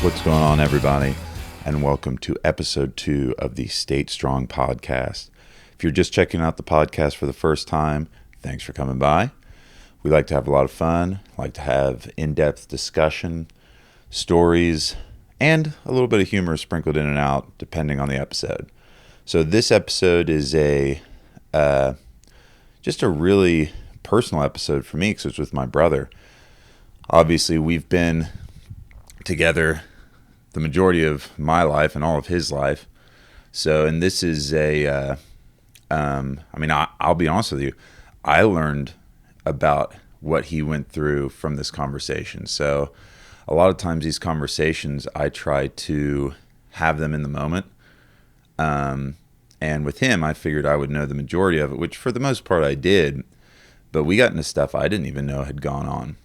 What's going on, everybody? And welcome to episode 2 of the State Strong podcast. If you're just checking out the podcast for the first time, thanks for coming by. We like to have a lot of fun, like to have in-depth discussion, stories, and a little bit of humor sprinkled in and out depending on the episode. So this episode is just a really personal episode for me because it's with my brother. Obviously, we've been together the majority of my life and all of his life. So, and this is I'll be honest with you, I learned about what he went through from this conversation. So a lot of times these conversations, I try to have them in the moment. And with him, I figured I would know the majority of it, which for the most part I did, but we got into stuff I didn't even know had gone on.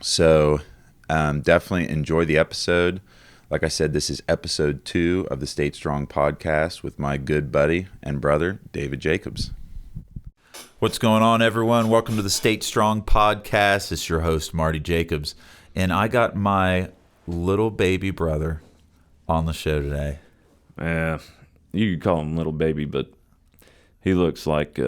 So definitely enjoy the episode. Like I said, this is episode 2 of the State Strong podcast with my good buddy and brother, David Jacobs. What's going on, everyone? Welcome to the State Strong podcast. It's your host, Marty Jacobs. And I got my little baby brother on the show today. Yeah, you could call him little baby, but he looks like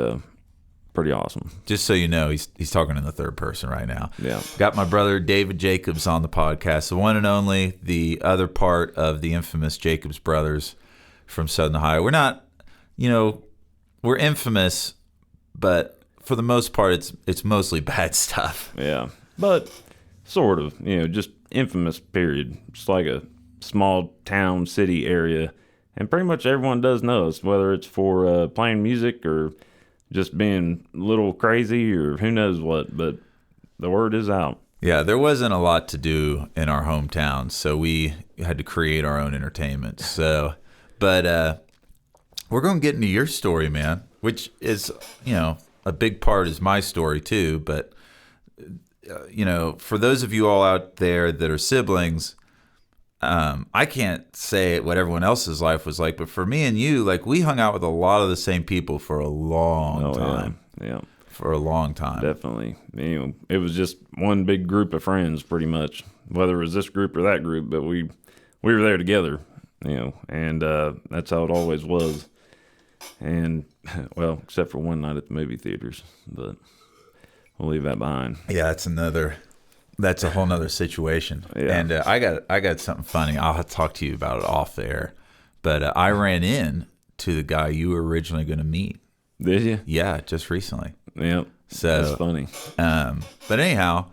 pretty awesome. Just so you know, he's talking in the third person right now. Yeah. Got my brother, David Jacobs, on the podcast. The one and only, the other part of the infamous Jacobs brothers from Southern Ohio. We're not, we're infamous, but for the most part, it's mostly bad stuff. Yeah, but sort of, just infamous, period. Just like a small town, city area. And pretty much everyone does know us, whether it's for playing music or just being a little crazy or who knows what, but the word is out. Yeah, there wasn't a lot to do in our hometown, so we had to create our own entertainment. So, but we're going to get into your story, man, which is, a big part is my story too. But, for those of you all out there that are siblings, I can't say what everyone else's life was like, but for me and you, like, we hung out with a lot of the same people for a long time. Yeah. For a long time. Definitely. It was just one big group of friends, pretty much, whether it was this group or that group, but we were there together, and that's how it always was. And, well, except for one night at the movie theaters, but we'll leave that behind. Yeah, that's a whole nother situation. Yeah. And I got something funny. I'll have to talk to you about it off air. But I ran in to the guy you were originally going to meet. Did you? Yeah, just recently. Yeah. So that's funny. But anyhow,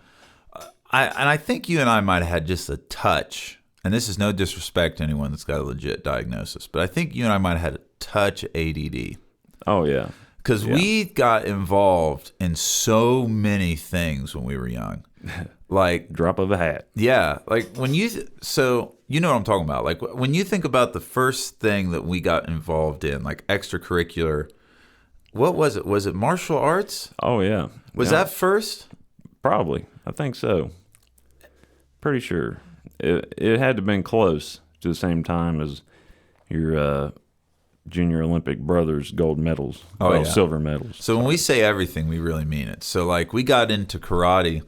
I think you and I might have had just a touch, and this is no disrespect to anyone that's got a legit diagnosis, but I think you and I might have had a touch ADD. Oh, yeah. Because we got involved in so many things when we were young. Like, drop of a hat. Yeah. Like so you know what I'm talking about. Like, when you think about the first thing that we got involved in, like extracurricular, what was it? Was it martial arts? Oh, yeah. Was that first? Probably. I think so. Pretty sure. It had to have been close to the same time as your Junior Olympic brothers gold medals. Silver medals. So when we say everything, we really mean it. So, like, we got into karate,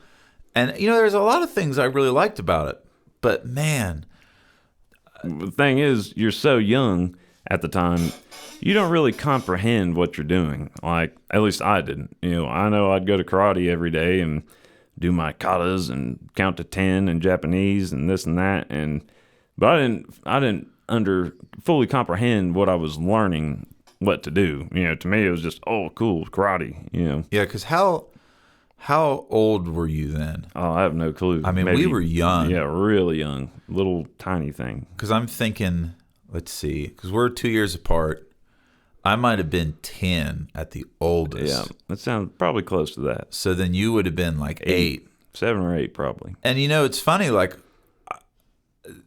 and, there's a lot of things I really liked about it. But, man. The thing is, you're so young at the time, you don't really comprehend what you're doing. Like, at least I didn't. I know I'd go to karate every day and do my katas and count to 10 in Japanese and this and that. But I didn't fully comprehend what I was learning what to do. To me, it was just, oh, cool, karate, Yeah, because how old were you then? Oh, I have no clue. I mean, we were young. Yeah, really young. Little tiny thing. Because I'm thinking, let's see, because we're 2 years apart. I might have been 10 at the oldest. Yeah, that sounds probably close to that. So then you would have been like 8. 7 or 8 probably. And it's funny, like,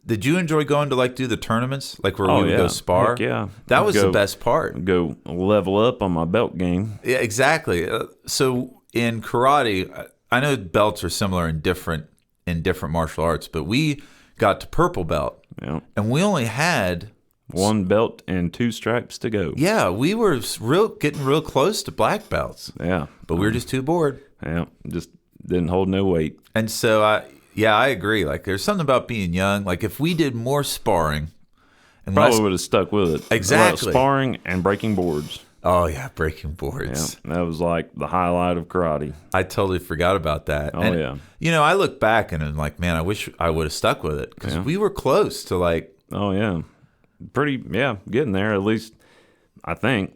did you enjoy going to, like, do the tournaments? Like, where we would go spar? Heck yeah. That was the best part. Go level up on my belt game. Yeah, exactly. So in karate, I know belts are similar in different martial arts, but we got to purple belt. Yeah. And we only had 1 belt and 2 stripes to go. Yeah, we were getting real close to black belts. Yeah. But we were just too bored. Yeah, just didn't hold no weight. And so Yeah, I agree. Like, there's something about being young. Like, if we did more sparring and Probably would have stuck with it. Exactly. Sparring and breaking boards. Oh yeah, breaking boards. Yeah, that was like the highlight of karate. I totally forgot about that. Oh, And, yeah. You know, I look back and I'm like, man, I wish I would have stuck with it because we were close to like. Oh, yeah. Getting there, at least, I think.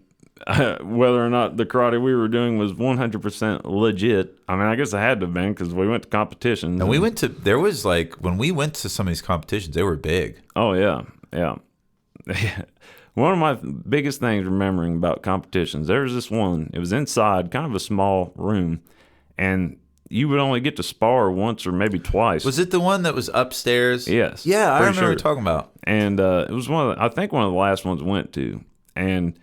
Whether or not the karate we were doing was 100% legit. I mean, I guess it had to have been because we went to competitions. And we went to, there was like, when we went to some of these competitions, they were big. Oh, yeah. Yeah. One of my biggest things remembering about competitions, there was this one. It was inside, kind of a small room, and you would only get to spar once or maybe twice. Was it the one that was upstairs? Yes. Yeah, I for remember sure. you talking about. And it was I think one of the last ones I went to. And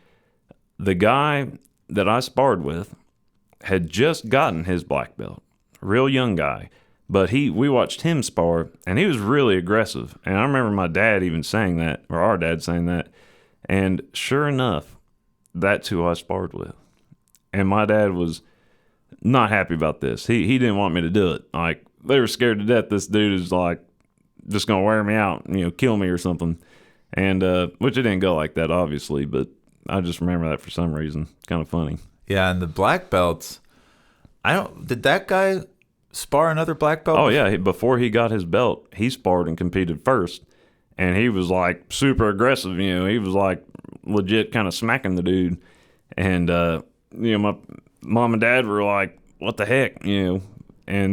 the guy that I sparred with had just gotten his black belt, real young guy. But we watched him spar, and he was really aggressive. And I remember my dad even saying that, or our dad saying that. And sure enough, that's who I sparred with. And my dad was not happy about this. He didn't want me to do it. Like, they were scared to death this dude is like just going to wear me out, kill me or something. And which it didn't go like that, obviously, but I just remember that for some reason. It's kind of funny. Yeah, and the black belts, did that guy spar another black belt? Oh, yeah. Before he got his belt, he sparred and competed first. And he was like super aggressive, he was like legit kind of smacking the dude. And, my mom and dad were like, what the heck, And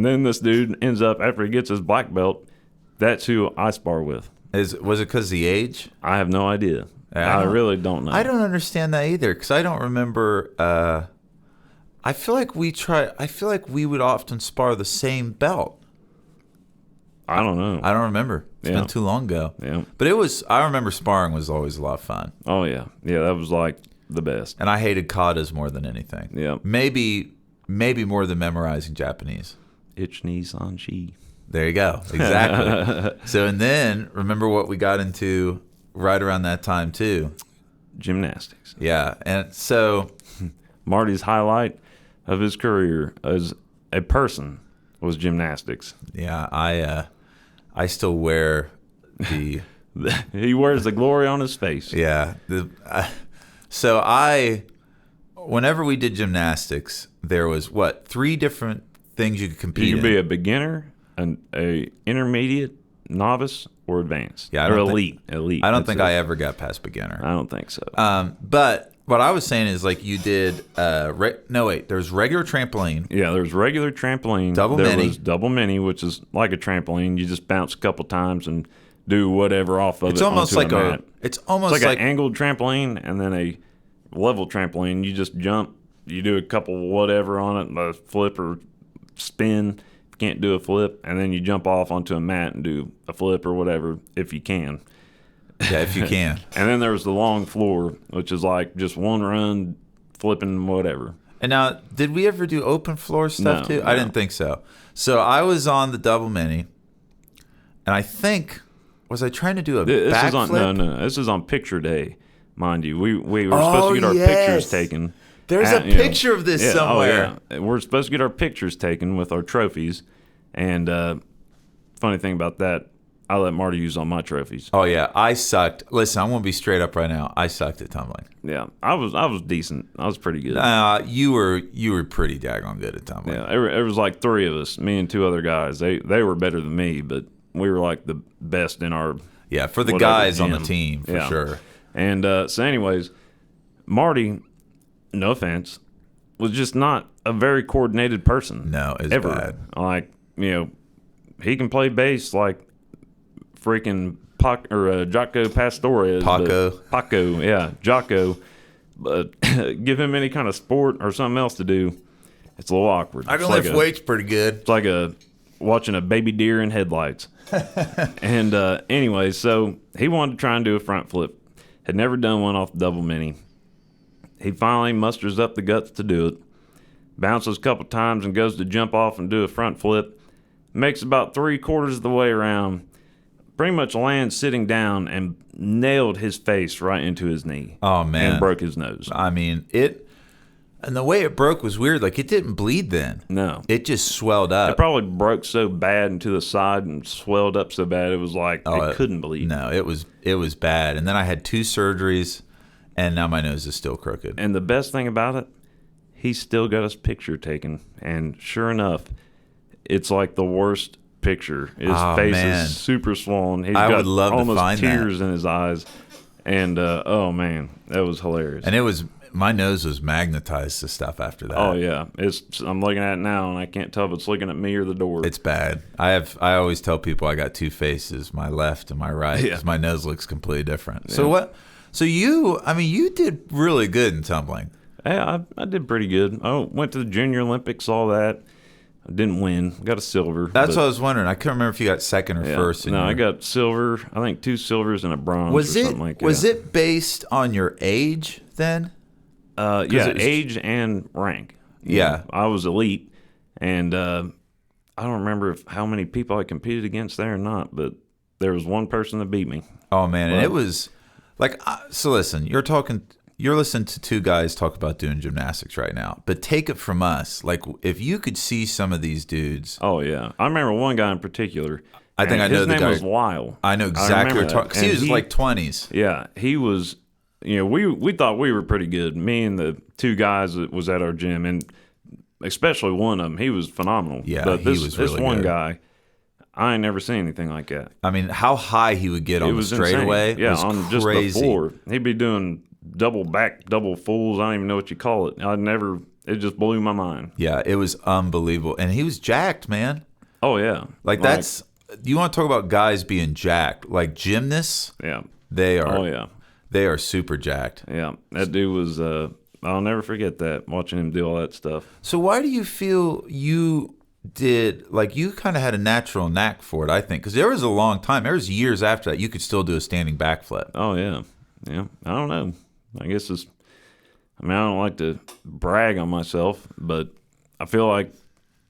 then this dude ends up, after he gets his black belt, that's who I spar with. Was it because of the age? I have no idea. I really don't know. I don't understand that either because I don't remember. I feel like we would often spar the same belt. I don't know. I don't remember. It's been too long ago. Yeah. But I remember sparring was always a lot of fun. Oh, yeah. Yeah, that was like the best. And I hated katas more than anything. Yeah. Maybe more than memorizing Japanese. Ich-ni-san-shi. There you go. Exactly. And then remember what we got into right around that time too? Gymnastics. Yeah. And so Marty's highlight of his career as a person was gymnastics. Yeah, I still wear the he wears the glory on his face. Yeah. Whenever we did gymnastics, there was 3 different things you could compete in. You could be a beginner, a intermediate, novice, or advanced. Yeah, elite. I don't think I ever got past beginner. I don't think so. But what I was saying is like you did. There's regular trampoline. Yeah, there's regular trampoline. Double there mini. was double mini, which is like a trampoline. You just bounce a couple times and do whatever off of It's it. almost onto like a mat. It's almost like like an angled trampoline and then a level trampoline. You just jump. You do a couple whatever on it, a flip or spin. If you can't do a flip, and then you jump off onto a mat and do a flip or whatever if you can. Yeah, if you can. And then there's the long floor, which is like just one run, flipping whatever. And now, did we ever do open floor stuff too? No. I didn't think so. So I was on the double mini, and I think was I trying to do a backflip? No. This is on picture day, mind you. We were supposed to get our pictures taken. There's a picture of this somewhere. Oh, yeah. We're supposed to get our pictures taken with our trophies. And funny thing about that, I let Marty use all my trophies. Oh yeah, I sucked. Listen, I'm gonna be straight up right now. I sucked at tumbling. Yeah, I was decent. I was pretty good. You were pretty daggone good at tumbling. Yeah, it was like 3 of us, me and 2 other guys. They were better than me, but we were like the best in our for the whatever guys on gym. the team for sure. And so, anyways, Marty, no offense, was just not a very coordinated person. No, it's ever. bad. Like he can play bass like freaking Jocko Pastorius. Paco, yeah, Jocko. But give him any kind of sport or something else to do, it's a little awkward. I can lift weights pretty good. It's like watching a baby deer in headlights. And anyway, so he wanted to try and do a front flip. Had never done one off the double mini. He finally musters up the guts to do it. Bounces a couple times and goes to jump off and do a front flip. Makes about 3/4 of the way around. Pretty much lands sitting down and nailed his face right into his knee. Oh man! And broke his nose. I mean, And the way it broke was weird. Like, it didn't bleed then. No. It just swelled It up. probably broke so bad and to the side and swelled up so bad it was like it couldn't bleed. No, it was bad. And then I had 2 surgeries, and now my nose is still crooked. And the best thing about it, he still got his picture taken. And sure enough, it's like the worst picture. His face is super swollen. He's got would love to almost find tears in his eyes. And, oh, man, that was hilarious. And my nose was magnetized to stuff after that. Oh, yeah. I'm looking at it now, and I can't tell if it's looking at me or the door. It's bad. I always tell people I got 2 faces, my left and my right, because my nose looks completely different. Yeah. So you did really good in tumbling. Yeah, I did pretty good. I went to the Junior Olympics, all that. I didn't win. Got a silver. That's what I was wondering. I couldn't remember if you got second or first. No, I got silver. I think 2 silvers and a bronze something like that. Was it based on your age then? Age and rank. Yeah. I was elite, and I don't remember how many people I competed against there or not, but there was one person that beat me. Oh, man. And it was like, so listen, you're listening to 2 guys talk about doing gymnastics right now, but take it from us. Like, if you could see some of these dudes. Oh, yeah. I remember one guy in particular. I think I know the guy. His name was Weil. I know exactly what you're talking, because he was like 20s. Yeah, he was. We thought we were pretty good. Me and the 2 guys that was at our gym, and especially one of them, he was phenomenal. Yeah, but he was really this one good. guy, I ain't never seen anything like that. I mean, how high he would get on the straightaway was on crazy. Just the floor. He'd be doing double back, double fulls. I don't even know what you call it. It just blew my mind. Yeah, it was unbelievable. And he was jacked, man. Oh, yeah. You want to talk about guys being jacked. Like gymnasts, yeah, they are. Oh, yeah. They are super jacked. Yeah, that dude was, I'll never forget that, watching him do all that stuff. So why do you feel you did, like you kind of had a natural knack for it, I think? Because there was a long time, there was years after that, you could still do a standing backflip. Oh, yeah. Yeah, I don't know. I guess I don't like to brag on myself, but I feel like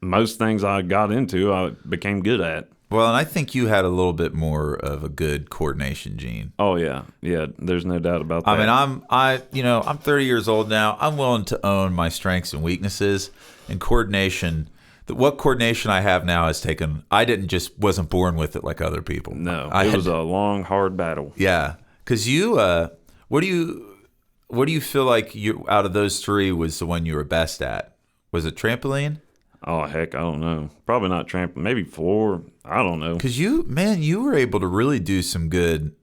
most things I got into, I became good at. Well, and I think you had a little bit more of a good coordination gene. Oh yeah, yeah. There's no doubt about that. I mean, I'm 30 years old now. I'm willing to own my strengths and weaknesses. And coordination, what coordination I have now has taken. I wasn't born with it like other people. No, it was a long, hard battle. Yeah, because what do you feel like you out of those 3 was the one you were best at? Was it trampoline? Oh, heck, I don't know. Probably not trampoline. Maybe floor. I don't know. Because you were able to really do some good,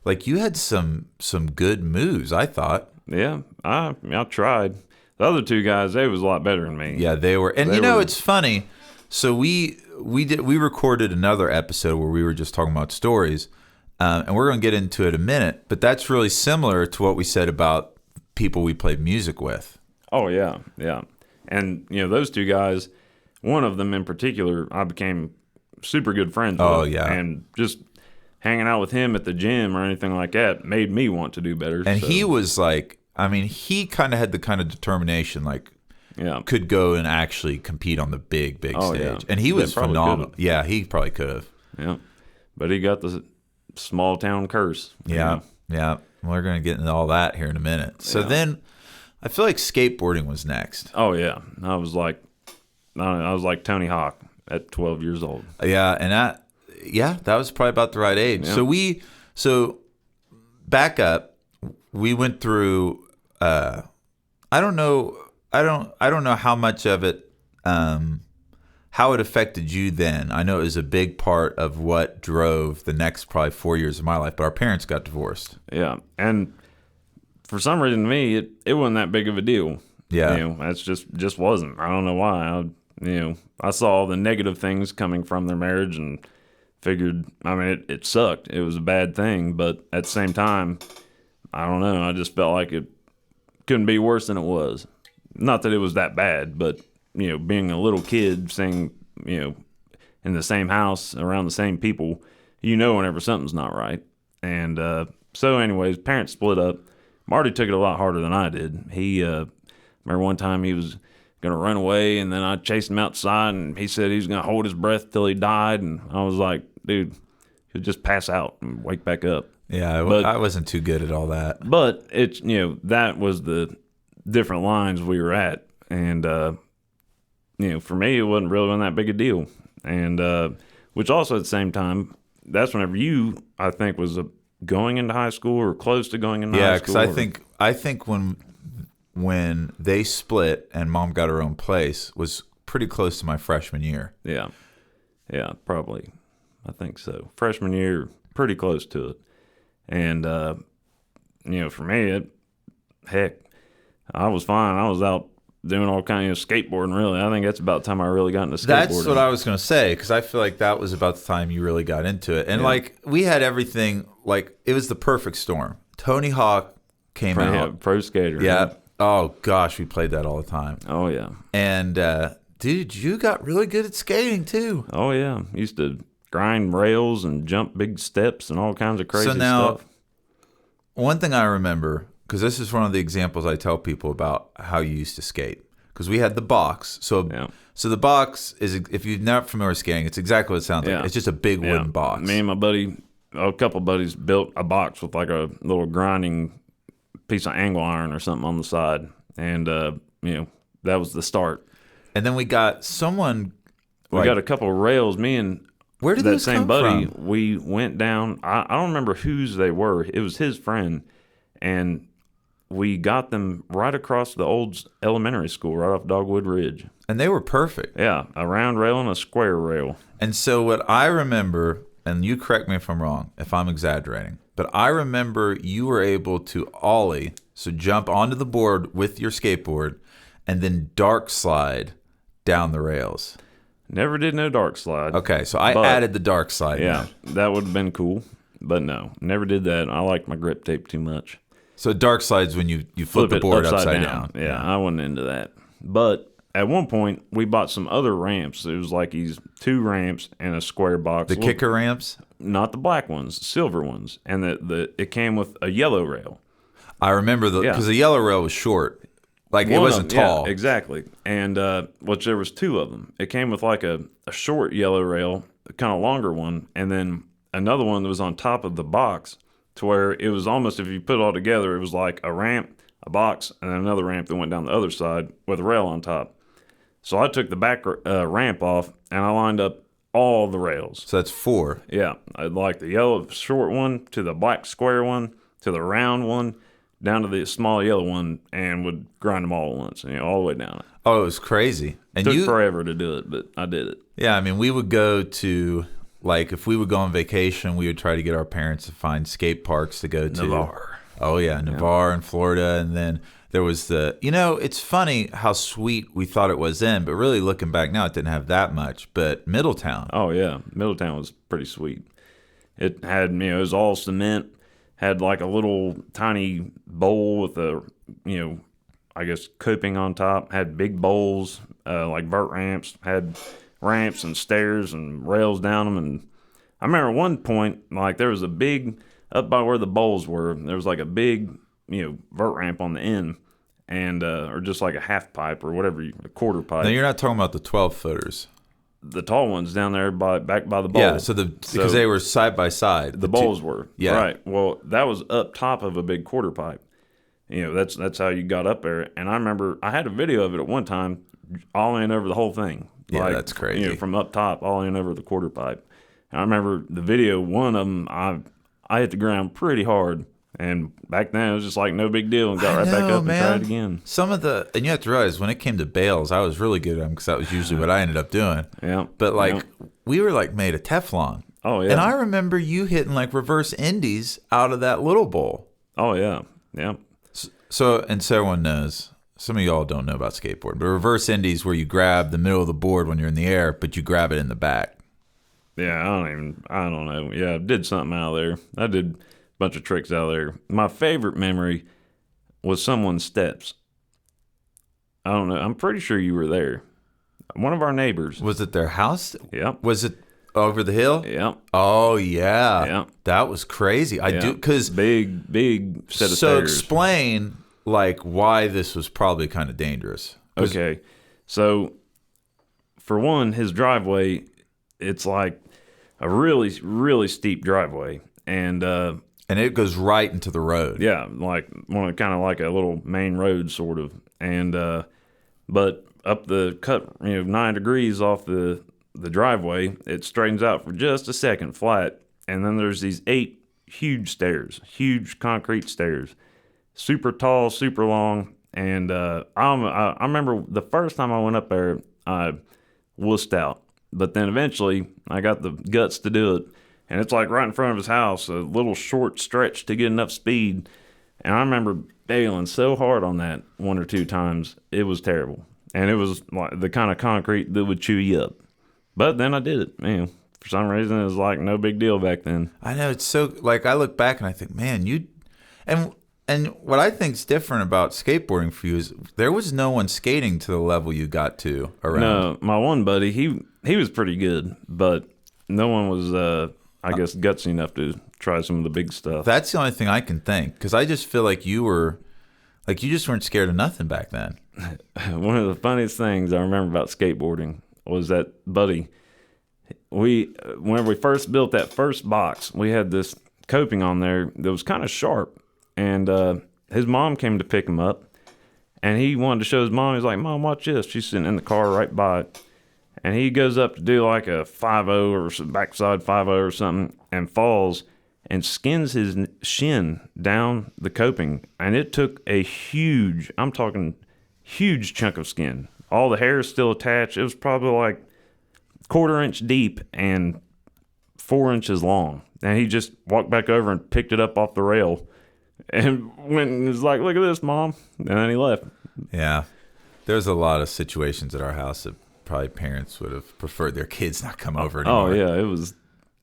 like you had some good moves, I thought. Yeah, I tried. The other 2 guys, they was a lot better than me. Yeah, they were. And it's funny. So we recorded another episode where we were just talking about stories, and we're going to get into it in a minute. But that's really similar to what we said about people we played music with. Oh, yeah, yeah. And, those 2 guys, one of them in particular, I became super good friends with. Oh, yeah. And just hanging out with him at the gym or anything like that made me want to do better. And he was like, he kind of had the kind of determination, like, yeah, could go and actually compete on the big stage. Yeah. And he was phenomenal. Could've. Yeah, he probably could have. Yeah. But he got the small town curse. Yeah, yeah. We're going to get into all that here in a minute. So then I feel like skateboarding was next. Oh, yeah. I was like Tony Hawk at 12 years old. Yeah, and that was probably about the right age. Yeah. So back up, we went through I don't know how much of it how it affected you then. I know it was a big part of what drove the next probably 4 years of my life, but our parents got divorced. Yeah, and for some reason to me, it wasn't that big of a deal. Yeah. That's just wasn't. I don't know why. I saw all the negative things coming from their marriage and figured, it sucked. It was a bad thing, but at the same time, I don't know. I just felt like it couldn't be worse than it was. Not that it was that bad, but, being a little kid, seeing, in the same house, around the same people, whenever something's not right. And so anyways, parents split up. Marty took it a lot harder than I did. He, remember one time he was going to run away, and then I chased him outside, and he said he was going to hold his breath till he died. And I was like, dude, he'll just pass out and wake back up. Yeah, I wasn't too good at all that. But it's, that was the different lines we were at. And, for me, it wasn't that big a deal. And which also at the same time, that's whenever you, I think, was going into high school or close to going into high school. Yeah, because I think when they split and Mom got her own place was pretty close to my freshman year. Yeah, probably. I think so. Freshman year, pretty close to it. And, for me, I was fine. I was out doing all kinds of skateboarding, really. I think that's about the time I really got into skateboarding. That's what I was going to say, because I feel like that was about the time you really got into it. And, we had everything, it was the perfect storm. Tony Hawk came out. Pro skater. Yeah. Man. Oh, gosh, we played that all the time. Oh, yeah. And, dude, you got really good at skating, too. Oh, yeah. Used to grind rails and jump big steps and all kinds of crazy stuff. So now, stuff. one thing I remember, because this is one of the examples I tell people about how you used to skate. Because we had the box. So the box is, if you're not familiar with skating, it's exactly what it sounds like. It's just a big wooden box. Me and my buddy, a couple of buddies, built a box with like a little grinding piece of angle iron or something on the side. And, that was the start. And then we got someone. We got a couple of rails. Me and where did that same come buddy, from? We went down. I don't remember whose they were. It was his friend. And we got them right across the old elementary school, right off Dogwood Ridge. And they were perfect. Yeah, a round rail and a square rail. And so what I remember, and you correct me if I'm wrong, if I'm exaggerating, but I remember you were able to ollie, so jump onto the board with your skateboard, and then dark slide down the rails. Never did no dark slide. Okay, so I added the dark slide. Yeah, that would have been cool. But no, never did that. I liked my grip tape too much. So dark slides when you flip the board upside down. Yeah, I wasn't into that. But at one point, we bought some other ramps. It was like these 2 ramps and a square box. The kicker ramps? Not the black ones, silver ones. And it came with a yellow rail. I remember because the yellow rail was short. It wasn't tall. Yeah, exactly. And which there was 2 of them. It came with like a short yellow rail, a kind of longer one, and then another one that was on top of the box, to where it was almost, if you put it all together, it was like a ramp, a box, and another ramp that went down the other side with a rail on top. So I took the back ramp off, and I lined up all the rails. So that's 4. Yeah. I'd like the yellow short one to the black square one to the round one down to the small yellow one, and would grind them all at once, all the way down it. Oh, it was crazy. And Took forever to do it, but I did it. Yeah, I mean, we would go to... if we would go on vacation, we would try to get our parents to find skate parks to go to. Navarre. Oh, yeah, Navarre in Florida. And then there was it's funny how sweet we thought it was then, but really looking back now, it didn't have that much. But Middletown. Oh, yeah. Middletown was pretty sweet. It had, it was all cement, had like a little tiny bowl with a, I guess, coping on top, had big bowls, like vert ramps, had ramps and stairs and rails down them. And I remember at one point, there was a big, up by where the bowls were, there was like a big, vert ramp on the end, and or just like a half pipe or whatever, a quarter pipe. Now, you're not talking about the 12-footers. The tall ones down there back by the bowl. Yeah, because they were side by side. The bowls were. Yeah. Right. Well, that was up top of a big quarter pipe. That's how you got up there. And I remember I had a video of it at one time, ollieing over the whole thing. Yeah, that's crazy. From up top, ollieing over the quarter pipe. And I remember the video, one of them, I hit the ground pretty hard. And back then, it was just like no big deal, and got right back up and tried again. And you have to realize, when it came to bales, I was really good at them, because that was usually what I ended up doing. Yeah. But we were made of Teflon. Oh, yeah. And I remember you hitting reverse indies out of that little bowl. Oh, yeah. Yeah. So everyone knows, some of y'all don't know about skateboarding, but reverse indies where you grab the middle of the board when you're in the air, but you grab it in the back. Yeah, I don't know. Yeah, I did something out there. I did a bunch of tricks out there. My favorite memory was someone's steps. I don't know. I'm pretty sure you were there. One of our neighbors. Was it their house? Yep. Was it over the hill? Yep. Oh, yeah. Yep. That was crazy. I do, because... Big set of stairs. So explain, why this was probably kind of dangerous. Okay. So, for one, his driveway, it's like a really, really steep driveway. And And it goes right into the road. Yeah, like kind of like a little main road sort of. And but up the cut, 9 degrees off the driveway, it straightens out for just a second flat, and then there's these 8 huge stairs, huge concrete stairs, super tall, super long. And I remember the first time I went up there, I wussed out, but then eventually I got the guts to do it. And it's like right in front of his house, a little short stretch to get enough speed. And I remember bailing so hard on that 1 or 2 times. It was terrible. And it was like the kind of concrete that would chew you up. But then I did it. For some reason, it was like no big deal back then. I know. It's so, like, I look back and I think, man, and what I think's different about skateboarding for you is there was no one skating to the level you got to around. No, my one buddy, he was pretty good, but no one was... I guess gutsy enough to try some of the big stuff. That's the only thing I can think, because I just feel like you just weren't scared of nothing back then. One of the funniest things I remember about skateboarding was that buddy. Whenever we first built that first box, we had this coping on there that was kind of sharp, and his mom came to pick him up, and he wanted to show his mom. He's like, "Mom, watch this." She's sitting in the car right by it. And he goes up to do like a 5-0 or backside 5-0 or something and falls and skins his shin down the coping. And it took a huge chunk of skin. All the hair is still attached. It was probably like 1/4 inch deep and 4 inches long. And he just walked back over and picked it up off the rail and went and was like, "Look at this, Mom." And then he left. Yeah. There's a lot of situations at our house that probably parents would have preferred their kids not come over anymore. Oh, yeah, it was,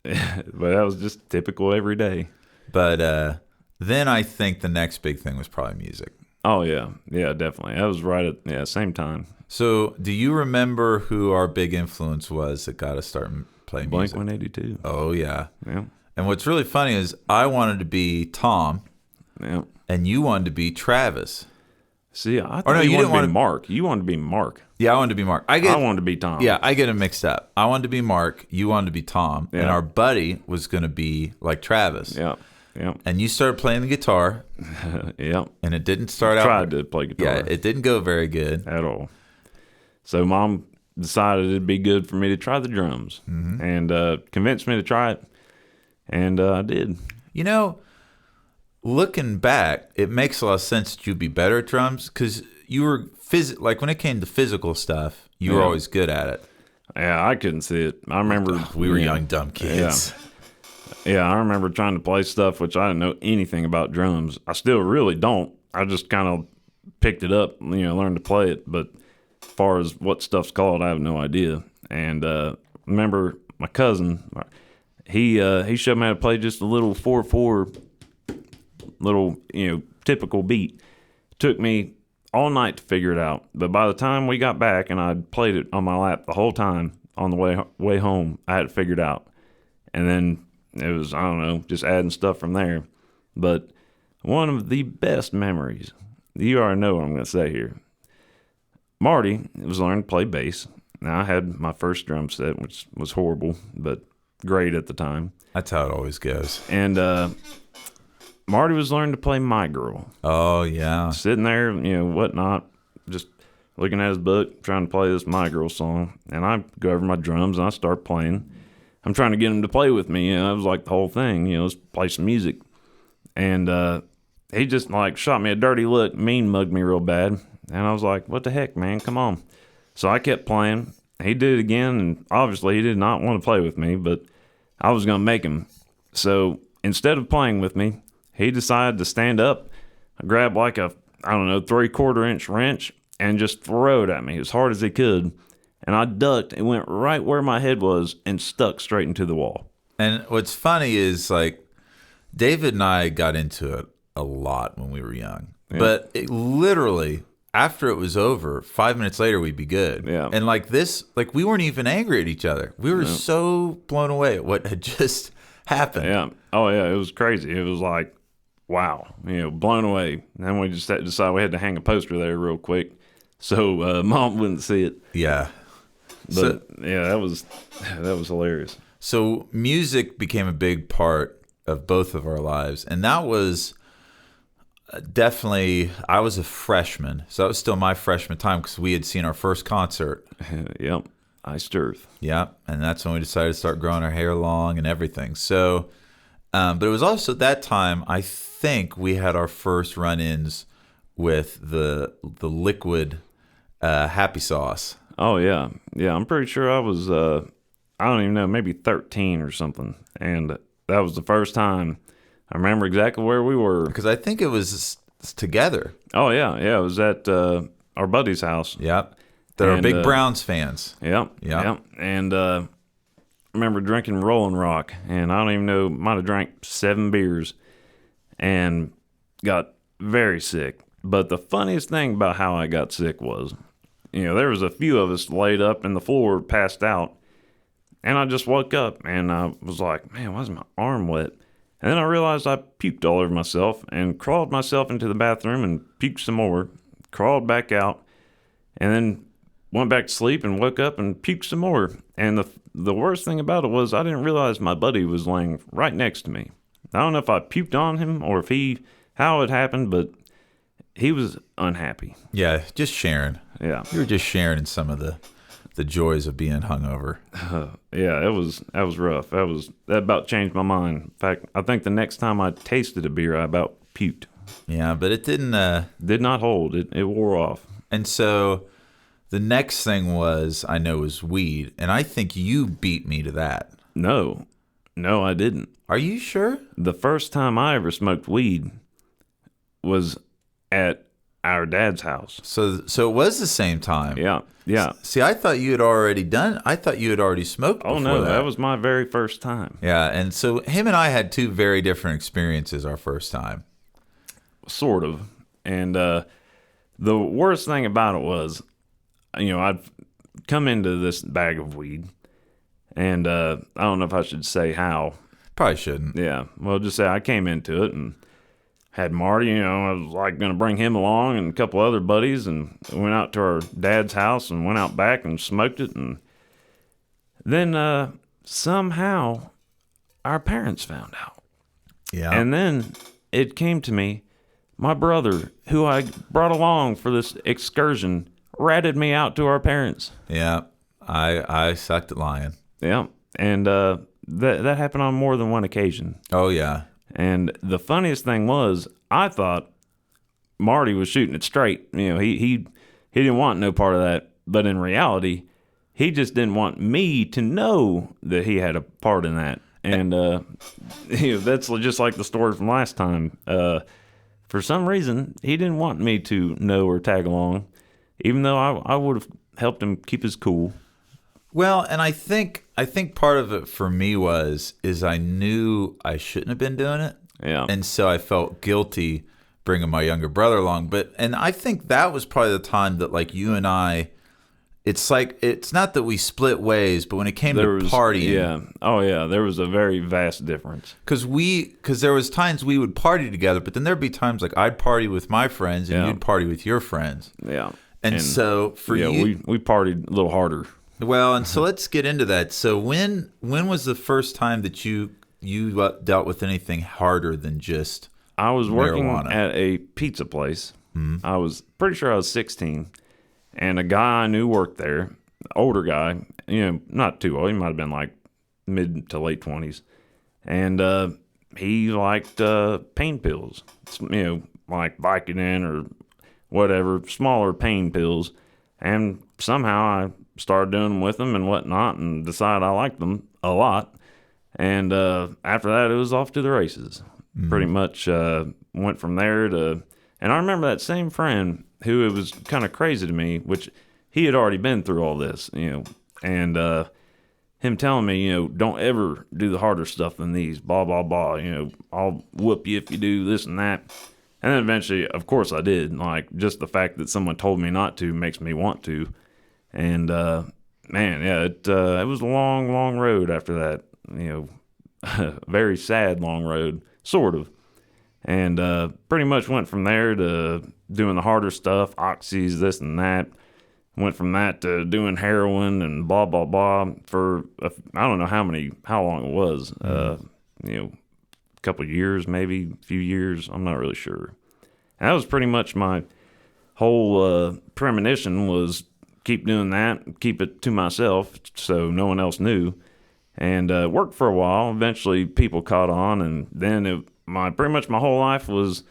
but that was just typical every day. But then I think the next big thing was probably music. Oh, yeah, definitely. That was right at same time. So do you remember who our big influence was that got us starting playing music? Blink-182. Oh, yeah. Yeah. And what's really funny is I wanted to be Tom, Yeah. and you wanted to be Travis. See, I thought you wanted to be Mark. You wanted to be Mark. Yeah, I wanted to be Mark. I wanted to be Tom. Yeah, I get it mixed up. I wanted to be Mark. You wanted to be Tom. Yeah. And our buddy was going to be like Travis. Yeah. Yeah. And you started playing the guitar. Yeah. And it didn't start out. Tried to play guitar. Yeah, it didn't go very good. At all. So Mom decided it'd be good for me to try the drums and convinced me to try it. And I did. Looking back, it makes a lot of sense that you'd be better at drums because you were like when it came to physical stuff, you were always good at it. Yeah, I couldn't see it. I remember We were young, dumb kids. Yeah, I remember trying to play stuff which I didn't know anything about drums. I still really don't. I just kind of picked it up, learned to play it. But as far as what stuff's called, I have no idea. And remember my cousin, he showed me how to play just a little 4/4, little typical beat. Took me all night to figure it out. But by the time we got back and I'd played it on my lap the whole time on the way home, I had it figured out. And then it was, I don't know, just adding stuff from there. But one of the best memories, you already know what I'm going to say here. Marty was learning to play bass. Now, I had my first drum set, which was horrible, but great at the time. That's how it always goes. And Marty was learning to play My Girl. Oh, yeah. Sitting there, whatnot, just looking at his book, trying to play this My Girl song. And I go over my drums and I start playing. I'm trying to get him to play with me. It was like the whole thing, let's play some music. And he just shot me a dirty look, mean mugged me real bad. And I was like, what the heck, man, come on. So I kept playing. He did it again, and obviously he did not want to play with me, but I was going to make him. So instead of playing with me, he decided to stand up, grab like a, 3/4 inch wrench, and just throw it at me as hard as he could. And I ducked and went right where my head was and stuck straight into the wall. And what's funny is David and I got into it a lot when we were young. Yeah. But it literally, after it was over, 5 minutes later, we'd be good. Yeah. And we weren't even angry at each other. We were so blown away at what had just happened. Yeah. Oh, yeah. It was crazy. It was like, wow, blown away. And then we just decided we had to hang a poster there real quick so Mom wouldn't see it. Yeah. But, that was hilarious. So music became a big part of both of our lives. And that was definitely, I was a freshman. So that was still my freshman time because we had seen our first concert. Yep. Iced Earth. Yeah. And that's when we decided to start growing our hair long and everything. So, but it was also that time, I think we had our first run-ins with the liquid happy sauce. Oh, yeah. Yeah, I'm pretty sure I was, I don't even know, maybe 13 or something. And that was the first time I remember exactly where we were. Because I think it was together. Oh, yeah. Yeah, it was at our buddy's house. Yep. They're And, big Browns fans. Yep. Yeah. Yep. And I remember drinking Rolling Rock, and I don't even know, might have drank 7 beers and got very sick. But the funniest thing about how I got sick was, there was a few of us laid up in the floor, passed out, and I just woke up, and I was like, man, why is my arm wet? And then I realized I puked all over myself and crawled myself into the bathroom and puked some more, crawled back out, and then went back to sleep and woke up and puked some more. And the worst thing about it was I didn't realize my buddy was laying right next to me. I don't know if I puked on him or how it happened, but he was unhappy. Yeah, just sharing. Yeah. You were just sharing in some of the joys of being hungover. Yeah, that was rough. That about changed my mind. In fact, I think the next time I tasted a beer, I about puked. Yeah, but it didn't. Did not hold. It wore off. And so the next thing was weed, and I think you beat me to that. No, I didn't. Are you sure? The first time I ever smoked weed was at our dad's house. So it was the same time. Yeah. See, I thought you had already smoked before Oh, no, that. that was my very first time. Yeah, and so him and I had two very different experiences our first time. Sort of. And the worst thing about it was, I'd come into this bag of weed, and I don't know if I should say how. Probably shouldn't. Yeah. Well, just say I came into it and had Marty, I was like going to bring him along and a couple other buddies, and went out to our dad's house and went out back and smoked it. And then somehow our parents found out. Yeah. And then it came to me, my brother, who I brought along for this excursion, ratted me out to our parents. Yeah. I sucked at lying. Yeah. And that happened on more than one occasion. Oh, yeah. And the funniest thing was, I thought Marty was shooting it straight. He didn't want no part of that. But in reality, he just didn't want me to know that he had a part in that. And that's just like the story from last time. For some reason, he didn't want me to know or tag along, even though I would have helped him keep his cool. Well, and I think part of it for me is I knew I shouldn't have been doing it. Yeah. And so I felt guilty bringing my younger brother along. And I think that was probably the time that, like, you and I, it's like, it's not that we split ways, but when it came to partying. Yeah. Oh, yeah. There was a very vast difference. Because there was times we would party together, but then there'd be times like I'd party with my friends and you'd party with your friends. Yeah. And so for you. we partied a little harder. Well, and so let's get into that. So when was the first time that you dealt with anything harder than just I was working marijuana? At a pizza place. Mm-hmm. I was pretty sure I was 16, and a guy I knew worked there, older guy, not too old. He might have been like mid to late 20s, and he liked pain pills, like Vicodin or whatever, smaller pain pills, and somehow I started doing them with him and whatnot, and decided I liked them a lot. And after that, it was off to the races. Mm-hmm. Pretty much went from there to, and I remember that same friend who it was kind of crazy to me, which he had already been through all this, and him telling me, don't ever do the harder stuff than these, blah, blah, blah, I'll whoop you if you do this and that. And then eventually, of course I did. Like, just the fact that someone told me not to makes me want to. And, man, yeah, it was a long, long road after that, very sad long road, sort of. And pretty much went from there to doing the harder stuff, oxys, this and that. Went from that to doing heroin and blah, blah, blah for, I don't know how long it was, couple years, maybe a few years. I'm not really sure. And that was pretty much my whole premonition, was keep doing that, keep it to myself so no one else knew. And worked for a while. Eventually, people caught on, and then pretty much my whole life was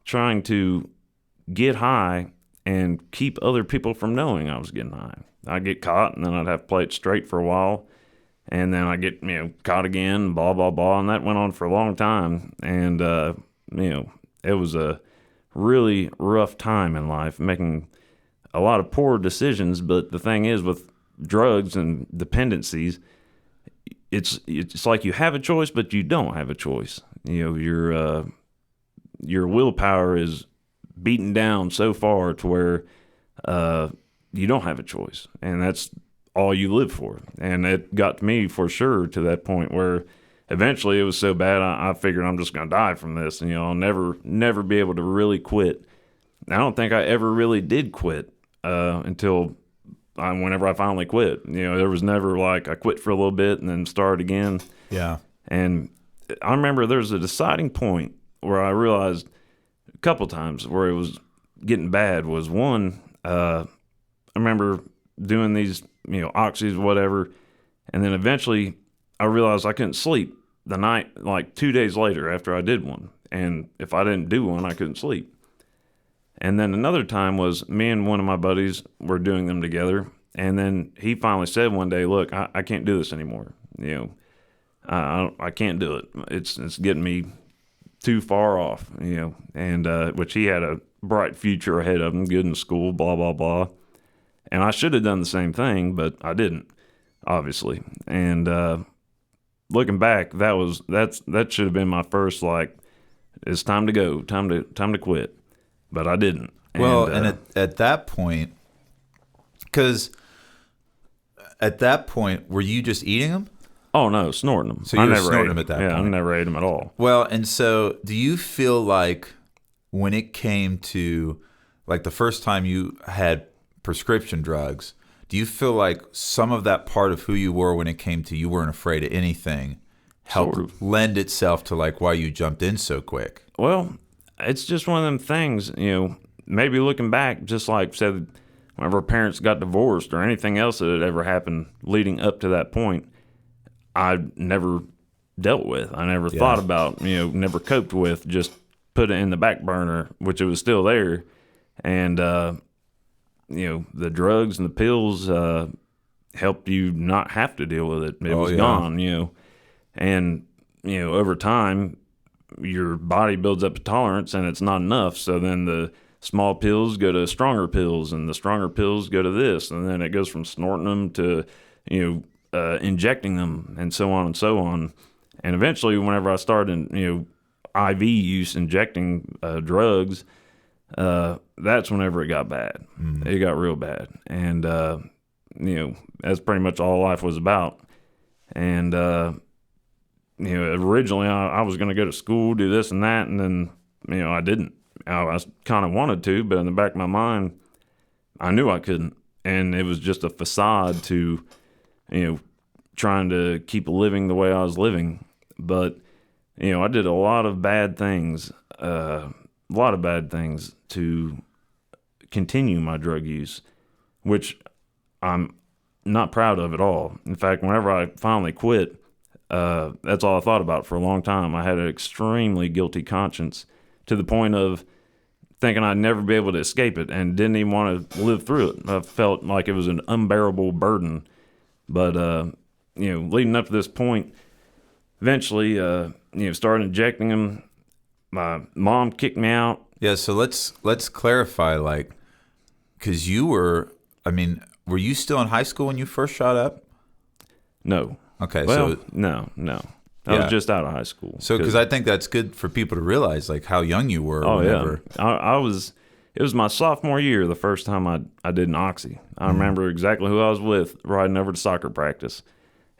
trying to get high and keep other people from knowing I was getting high. I'd get caught, and then I'd have to play it straight for a while, and then I get caught again, blah blah blah, and that went on for a long time. And it was a really rough time in life, making a lot of poor decisions. But the thing is, with drugs and dependencies, it's like you have a choice, but you don't have a choice. Your willpower is beaten down so far to where you don't have a choice, and that's all you live for. And it got to me for sure to that point where eventually it was so bad I figured I'm just going to die from this, and I'll never be able to really quit. I don't think I ever really did quit until whenever I finally quit. There was never like I quit for a little bit and then started again. Yeah. And I remember there was a deciding point where I realized a couple times where it was getting bad. Was one, I remember doing these, oxys, whatever, and then eventually I realized I couldn't sleep the night, like 2 days later after I did one. And if I didn't do one, I couldn't sleep. And then another time was me and one of my buddies were doing them together. And then he finally said one day, look, I can't do this anymore. I can't do it. It's getting me too far off, and which he had a bright future ahead of him, good in school, blah, blah, blah. And I should have done the same thing, but I didn't, obviously. And looking back, that should have been my first, like, it's time to go, time to quit. But I didn't. And at that point, because at that point, were you just eating them? Oh, no, snorting them. So you were snorting them at that point? Yeah, I never ate them at all. Well, and so do you feel like when it came to, like, the first time you had prescription drugs, do you feel like some of that part of who you were when it came to you weren't afraid of anything helped lend itself to, like, why you jumped in so quick? Well, it's just one of them things, maybe looking back, just like said, whenever parents got divorced or anything else that had ever happened leading up to that point, I never dealt with. I never thought about, never coped with, just put it in the back burner, which it was still there. And, the drugs and the pills helped you not have to deal with it. It was gone, And, over time, your body builds up a tolerance, and it's not enough. So then the small pills go to stronger pills, and the stronger pills go to this, and then it goes from snorting them to injecting them, and so on and so on. And eventually, whenever I started IV use, injecting drugs, that's whenever it got bad. It got real bad. And that's pretty much all life was about. And originally I was going to go to school, do this and that, and then, I didn't. I kind of wanted to, but in the back of my mind, I knew I couldn't. And it was just a facade to, trying to keep living the way I was living. But, I did a lot of bad things, to continue my drug use, which I'm not proud of at all. In fact, whenever I finally quit, that's all I thought about for a long time. I had an extremely guilty conscience to the point of thinking I'd never be able to escape it and didn't even want to live through it. I felt like it was an unbearable burden. But, leading up to this point, eventually, started injecting them. My mom kicked me out. Yeah, so let's clarify, like, because were you still in high school when you first shot up? No. Okay, well, so no. I was just out of high school. So, because I think that's good for people to realize, like, how young you were. Oh, whenever. Yeah. It was my sophomore year, the first time I did an oxy. I remember exactly who I was with riding over to soccer practice.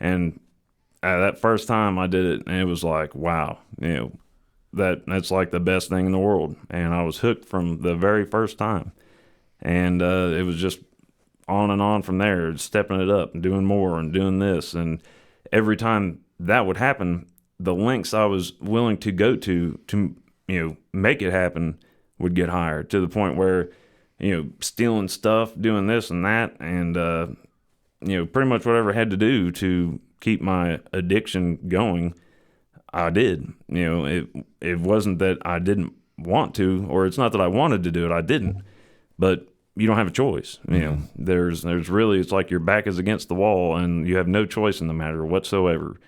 And that first time I did it, and it was like, wow, that's like the best thing in the world. And I was hooked from the very first time. And it was just on and on from there, stepping it up and doing more and doing this. And every time that would happen, the lengths I was willing to go to make it happen would get higher, to the point where, stealing stuff, doing this and that, and pretty much whatever I had to do to keep my addiction going, I did. It wasn't that I didn't want to, or it's not that I wanted to do it, I didn't. But you don't have a choice. There's really, it's like your back is against the wall and you have no choice in the matter whatsoever.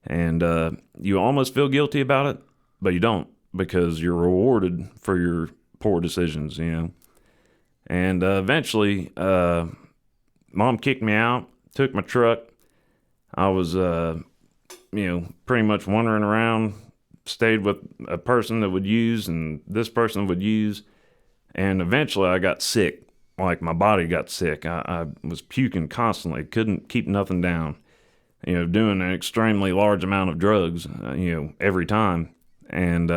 And you almost feel guilty about it, but you don't, because you're rewarded for your poor decisions, And eventually, Mom kicked me out, took my truck. I was, pretty much wandering around, stayed with a person that would use, and this person would use. And eventually I got sick. Like, my body got sick. I was puking constantly, couldn't keep nothing down. Doing an extremely large amount of drugs, every time. And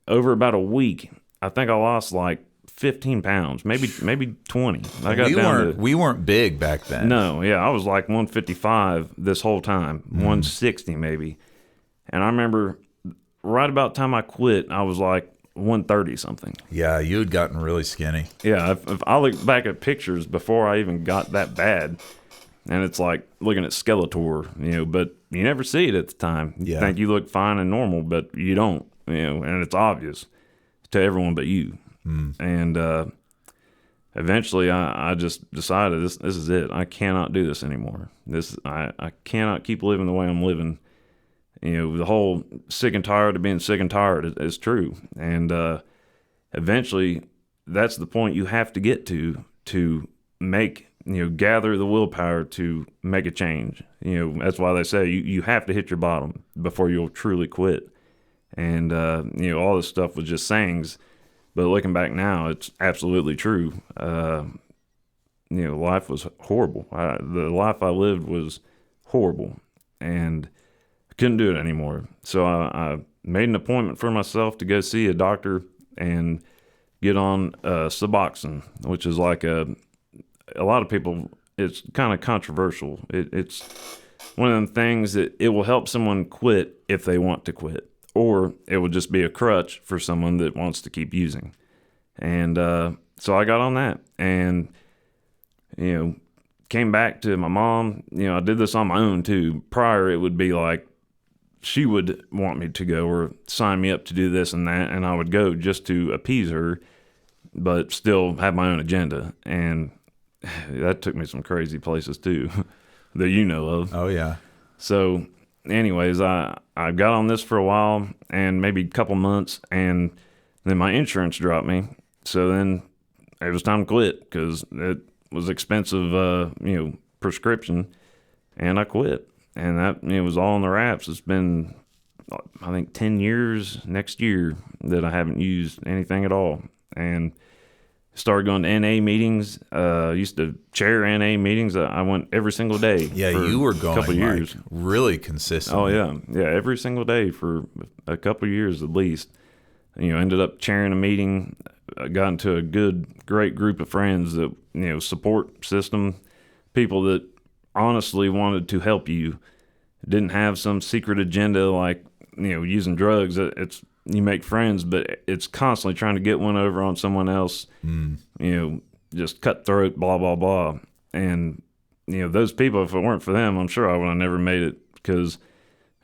over about a week, I think I lost like 15 pounds, maybe 20. I got we weren't big back then. No, yeah, I was like 155 this whole time, 160 maybe. And I remember right about the time I quit, I was like 130 something. Yeah, you had gotten really skinny. Yeah, if I look back at pictures before I even got that bad, and it's like looking at Skeletor, but you never see it at the time. You think you look fine and normal, but you don't, and it's obvious to everyone but you. And eventually I just decided this is it. I cannot do this anymore. I cannot keep living the way I'm living. The whole sick and tired of being sick and tired is true. And eventually that's the point you have to get to make, gather the willpower to make a change. That's why they say you have to hit your bottom before you'll truly quit. And, all this stuff was just sayings. But looking back now, it's absolutely true. Life was horrible. The life I lived was horrible. And I couldn't do it anymore. So I made an appointment for myself to go see a doctor and get on Suboxone, which is like a lot of people, it's kind of controversial. It's one of them things that it will help someone quit if they want to quit, or it will just be a crutch for someone that wants to keep using. And so I got on that and, came back to my mom. I did this on my own too. Prior, it would be like she would want me to go or sign me up to do this and that, and I would go just to appease her, but still have my own agenda. And that took me some crazy places too that you know of. Oh, yeah. So anyways, I got on this for a while and maybe a couple months, and then my insurance dropped me. So then it was time to quit because it was expensive, prescription, and I quit. And that was all in the wraps. It's been, I think, 10 years next year that I haven't used anything at all. And started going to NA meetings. Used to chair NA meetings. I went every single day. Yeah, you were going a couple years. Really consistent. Oh yeah, every single day for a couple of years at least. Ended up chairing a meeting. I got into a great group of friends that support system, people that honestly wanted to help you. Didn't have some secret agenda like using drugs. It's you make friends, but it's constantly trying to get one over on someone else. Just cutthroat, blah blah blah. And those people, if it weren't for them, I'm sure I would have never made it, because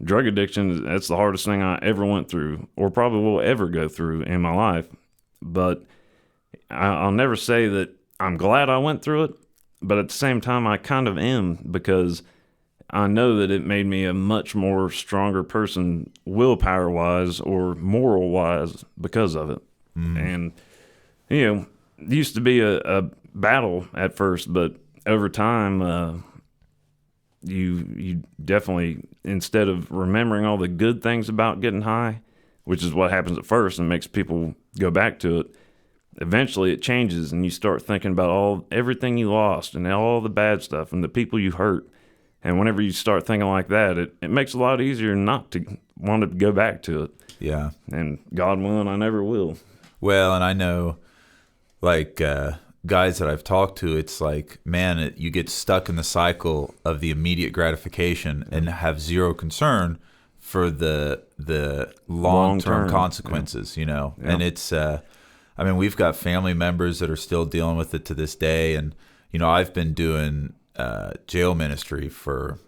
drug addiction, that's the hardest thing I ever went through, or probably will ever go through in my life. But I'll never say that I'm glad I went through it, but at the same time, I kind of am, because I know that it made me a much more stronger person, willpower-wise or moral-wise, because of it. And, it used to be a battle at first, but over time, you definitely, instead of remembering all the good things about getting high, which is what happens at first and makes people go back to it, eventually it changes and you start thinking about everything you lost and all the bad stuff and the people you hurt. And whenever you start thinking like that, it makes it a lot easier not to want to go back to it. Yeah. And God willing, I never will. Well, and I know, like, guys that I've talked to, it's like, man, you get stuck in the cycle of the immediate gratification and have zero concern for the long-term Long-term, consequences, you know. Yeah. And it's I mean, we've got family members that are still dealing with it to this day. And you know, I've been doing jail ministry for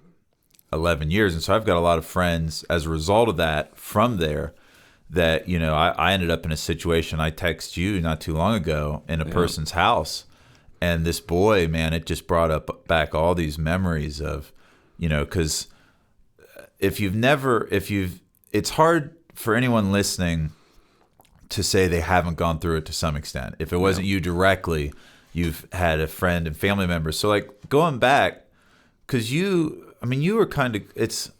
11 years, and so I've got a lot of friends as a result of that from there, that, you know, I ended up in a situation. I texted you not too long ago in a person's house, and this boy, man, it just brought up back all these memories of, you know, because it's hard for anyone listening to say they haven't gone through it to some extent. If it wasn't you directly, you've had a friend and family members. So like going back, because you were kind of,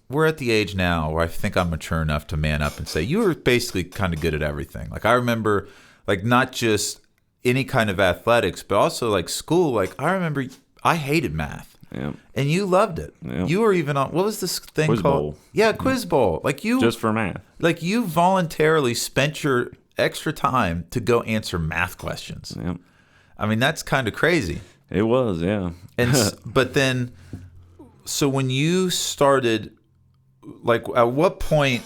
we're at the age now where I think I'm mature enough to man up and say you were basically kind of good at everything. Like I remember, like not just any kind of athletics, but also like school. Like I remember I hated math. Yeah. And you loved it. Yeah. You were even on, what was this thing Quiz called? Bowl. Yeah, Quiz Bowl. Like you, Just for math. like you voluntarily spent your extra time to go answer math questions. Yeah. I mean, that's kind of crazy. It was, yeah. And but then, so when you started, like at what point,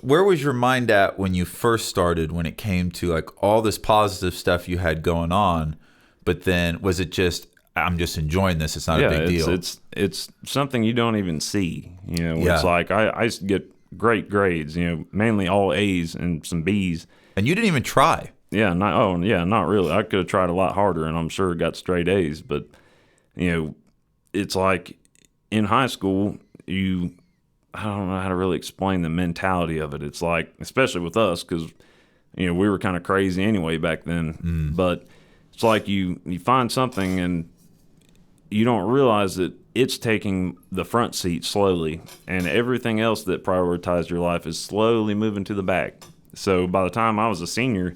where was your mind at when you first started, when it came to like all this positive stuff you had going on, but then was it just, I'm just enjoying this, it's not a big deal? It's something you don't even see. You know, Yeah. it's like I used to get great grades, you know, mainly all A's and some B's. And you didn't even try. Yeah, not really. I could have tried a lot harder, and I'm sure got straight A's. But you know, it's like in high school, I don't know how to really explain the mentality of it. It's like, especially with us, because you know we were kind of crazy anyway back then. But it's like you find something and you don't realize that it's taking the front seat slowly, and everything else that prioritized your life is slowly moving to the back. So by the time I was a senior,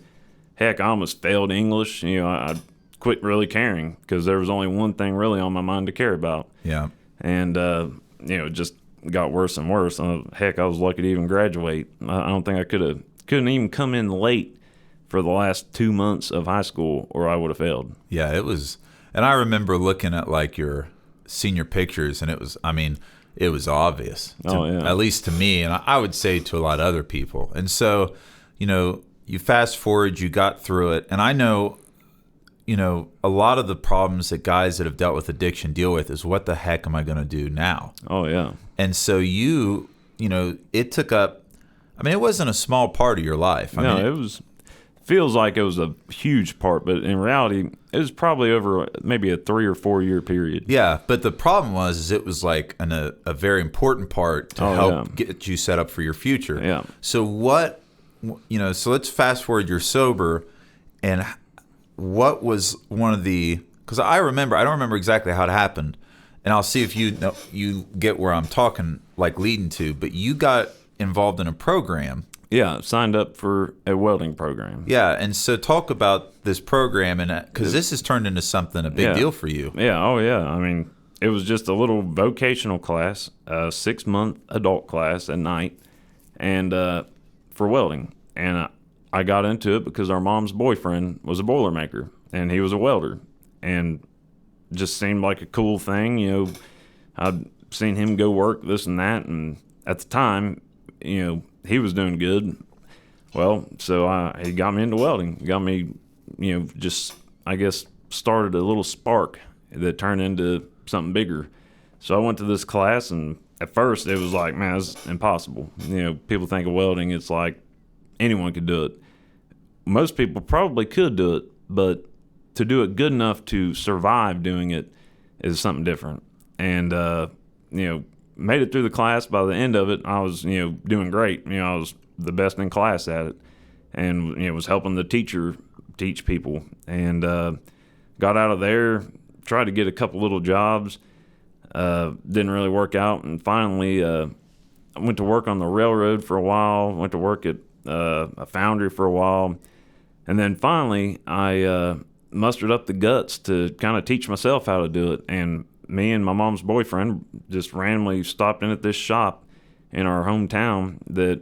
heck, I almost failed English. You know, I quit really caring because there was only one thing really on my mind to care about. Yeah. And, you know, it just got worse and worse. Heck, I was lucky to even graduate. I don't think I couldn't even come in late for the last 2 months of high school, or I would have failed. Yeah, it was. And I remember looking at like your senior pictures, and it was, I mean, it was obvious, at least to me, and I would say to a lot of other people. And so, you know, you fast forward, you got through it, and I know, you know, a lot of the problems that guys that have dealt with addiction deal with is, what the heck am I going to do now? Oh, yeah. And so you know, it took up, I mean, it wasn't a small part of your life. I mean, it feels like it was a huge part, but in reality, it was probably over maybe a 3 or 4 year period. Yeah, but the problem was it was like a very important part to help get you set up for your future. Yeah. So what, you know, so let's fast forward, you're sober, and what was one of the, because I don't remember exactly how it happened, and I'll see if you get where I'm talking, like leading to, but you got involved in a program. Yeah, signed up for a welding program. Yeah, and so talk about this program, and because this has turned into something, a big deal for you. Yeah, oh yeah. I mean, it was just a little vocational class, a 6-month adult class at night, and for welding. And I got into it because our mom's boyfriend was a Boilermaker, and he was a welder, and just seemed like a cool thing. You know, I'd seen him go work this and that, and at the time, you know, he was doing good. Well, so he got me into welding. Got me, you know, just, I guess, started a little spark that turned into something bigger. So I went to this class, and at first it was like, man, it's impossible. You know, people think of welding, it's like anyone could do it. Most people probably could do it, but to do it good enough to survive doing it is something different. And, you know, made it through the class. By the end of it, I was, you know, doing great. You know, I was the best in class at it, and, you know, was helping the teacher teach people. And got out of there, tried to get a couple little jobs, didn't really work out, and finally I went to work on the railroad for a while. Went to work at a foundry for a while, and then finally I mustered up the guts to kind of teach myself how to do it. And me and my mom's boyfriend just randomly stopped in at this shop in our hometown that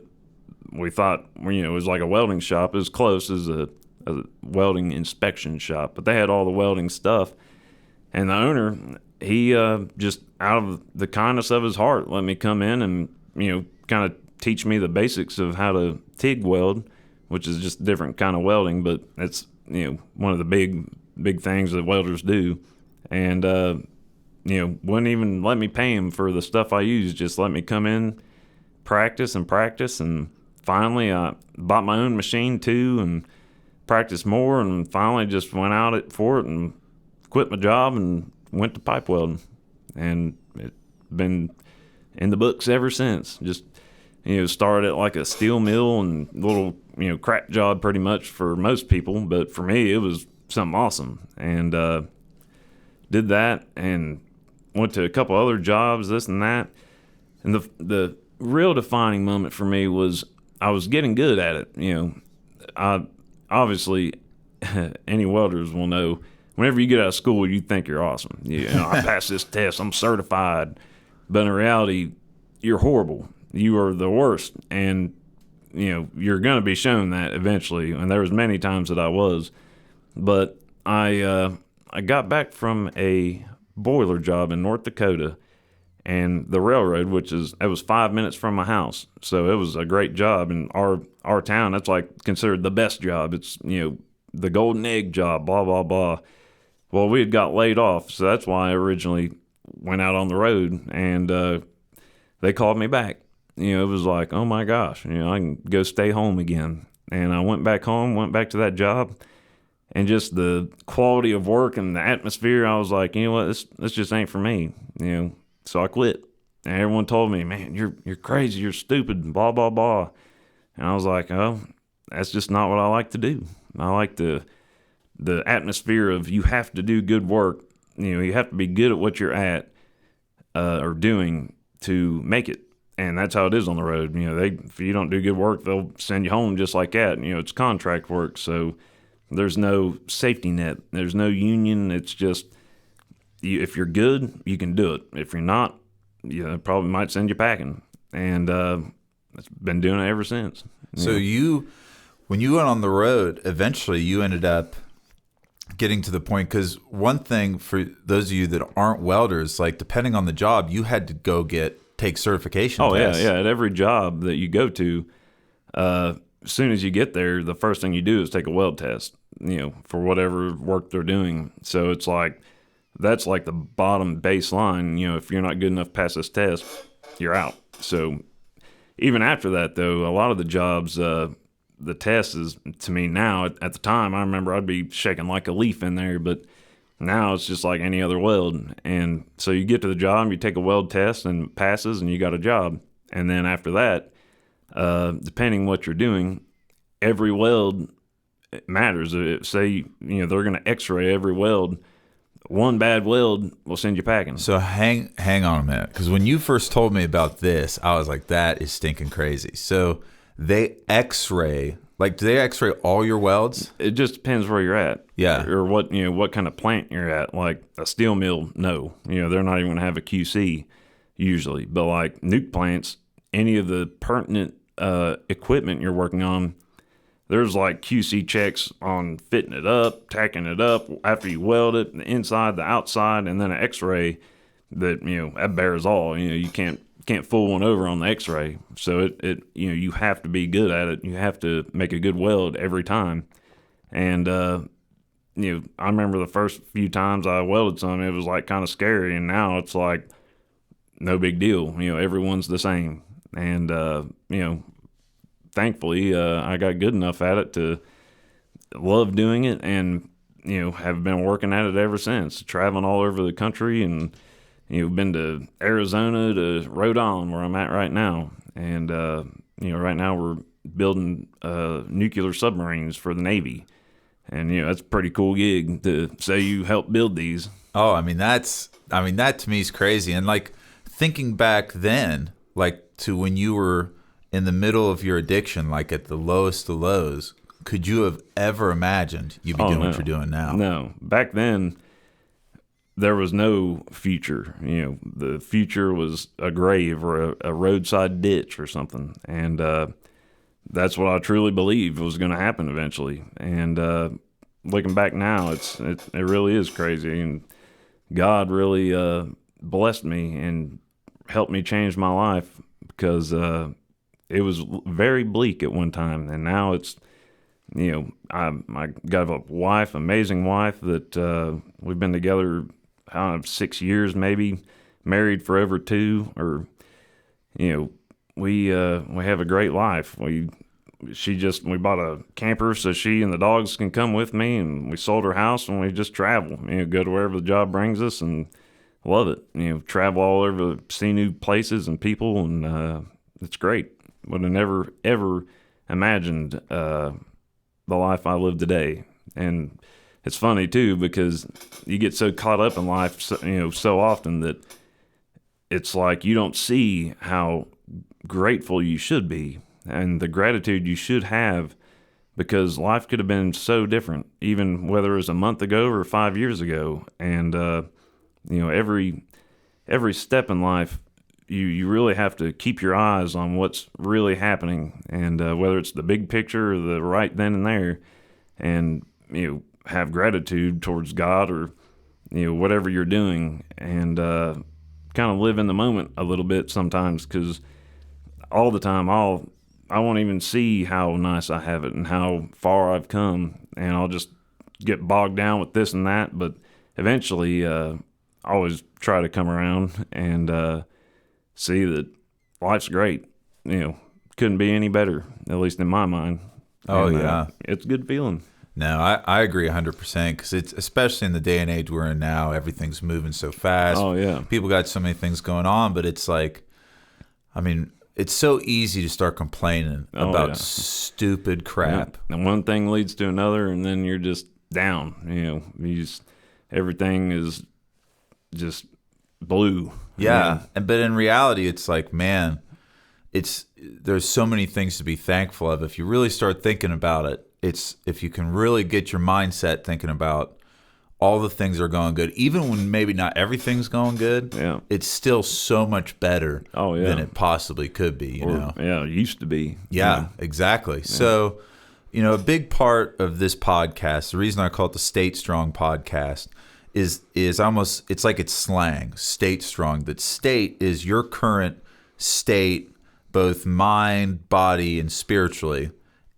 we thought, you know, it was like a welding shop. It was close as a welding inspection shop, but they had all the welding stuff. And the owner, he just out of the kindness of his heart let me come in and, you know, kind of teach me the basics of how to TIG weld, which is just a different kind of welding, but it's, one of the big things that welders do. And, wouldn't even let me pay him for the stuff I use, just let me come in, practice. And finally, I bought my own machine too and practiced more, and finally just went out for it and quit my job and went to pipe welding. And it's been in the books ever since. Just, started at like a steel mill and little, crap job pretty much for most people. But for me, it was something awesome. And did that and went to a couple other jobs, this and that. And the real defining moment for me was I was getting good at it. I obviously, any welders will know, whenever you get out of school, you think you're awesome. I passed this test, I'm certified. But in reality, you're horrible. You are the worst. And, you're going to be shown that eventually. And there was many times that I was. But I got back from a boiler job in North Dakota, and the railroad, it was 5 minutes from my house. So it was a great job. In our town, that's like considered the best job. It's, the golden egg job, blah, blah, blah. Well, we had got laid off, so that's why I originally went out on the road, and they called me back. It was like, oh my gosh, I can go stay home again. And I went back home, went back to that job, and just the quality of work and the atmosphere, I was like, you know what, this just ain't for me. So I quit. And everyone told me, man, you're crazy, you're stupid, blah, blah, blah. And I was like, oh, that's just not what I like to do. I like the atmosphere of you have to do good work. You have to be good at what you're at or doing to make it. And that's how it is on the road. If you don't do good work, they'll send you home just like that. It's contract work. So there's no safety net. There's no union. It's just, if you're good, you can do it. If you're not, probably might send you packing. And it's been doing it ever since. So when you went on the road, eventually you ended up getting to the point, because one thing for those of you that aren't welders, like depending on the job, you had to go take certification tests. Yeah. At every job that you go to, as soon as you get there, the first thing you do is take a weld test, for whatever work they're doing. So it's like, that's like the bottom baseline. If you're not good enough to pass this test, you're out. So even after that, though, a lot of the jobs, the test is, to me now, at the time, I remember I'd be shaking like a leaf in there, but now it's just like any other weld. And so you get to the job, you take a weld test and it passes, and you got a job. And then after that, depending what you're doing, every weld matters. Say, they're going to x-ray every weld. One bad weld will send you packing. So hang on a minute, because when you first told me about this, I was like, that is stinking crazy. So they x-ray, like, do they x-ray all your welds? It just depends where you're at. Yeah. Or what, what kind of plant you're at. Like a steel mill, no. They're not even going to have a QC usually. But like nuke plants, any of the pertinent equipment you're working on, there's like QC checks on fitting it up, tacking it up after you weld it, the inside, the outside, and then an x-ray that, that bears all. You can't fool one over on the x-ray. So it you have to be good at it. You have to make a good weld every time. And I remember the first few times I welded some, it was like kind of scary, and now it's like no big deal. Everyone's the same. And thankfully I got good enough at it to love doing it, and have been working at it ever since, traveling all over the country, and been to Arizona, to Rhode Island, where I'm at right now. And, right now we're building nuclear submarines for the Navy. And, that's a pretty cool gig to say you helped build these. Oh, that to me is crazy. And like thinking back then, like to when you were in the middle of your addiction, like at the lowest of lows, could you have ever imagined you'd be doing what you're doing now? No. Back then, there was no future. The future was a grave or a roadside ditch or something. And that's what I truly believe was going to happen eventually. And looking back now, it really is crazy. And God really blessed me and helped me change my life, because it was very bleak at one time, and now it's, I got a wife, amazing wife that we've been together, I don't know, 6 years maybe, married for over 2, or we have a great life. We bought a camper so she and the dogs can come with me, and we sold her house, and we just travel, go to wherever the job brings us, and love it. Travel all over, see new places and people, and it's great. Would have never ever imagined the life I live today. And it's funny too, because you get so caught up in life, so often, that it's like you don't see how grateful you should be and the gratitude you should have, because life could have been so different, even whether it was a month ago or 5 years ago. And every step in life, you really have to keep your eyes on what's really happening, and whether it's the big picture or the right then and there, and have gratitude towards God, or whatever you're doing, and kind of live in the moment a little bit sometimes, because all the time I won't even see how nice I have it and how far I've come, and I'll just get bogged down with this and that. But eventually, I always try to come around and see that life's great. Couldn't be any better, at least in my mind. Oh, And, yeah. It's a good feeling. No, I agree 100%, because it's, especially in the day and age we're in now, everything's moving so fast. Oh, yeah. People got so many things going on, but it's like, I mean, it's so easy to start complaining about yeah. stupid crap. Yeah. And one thing leads to another, and then you're just down. Everything is just blue. Yeah, but in reality, it's like, man, there's so many things to be thankful of. If you really start thinking about it, if you can really get your mindset thinking about all the things that are going good, even when maybe not everything's going good, Yeah. it's still so much better Oh, yeah. than it possibly could be, you know? Yeah, it used to be. Yeah, exactly. Yeah. So, a big part of this podcast, the reason I call it the State Strong podcast, is almost, it's like it's slang, state strong. That state is your current state, both mind, body, and spiritually,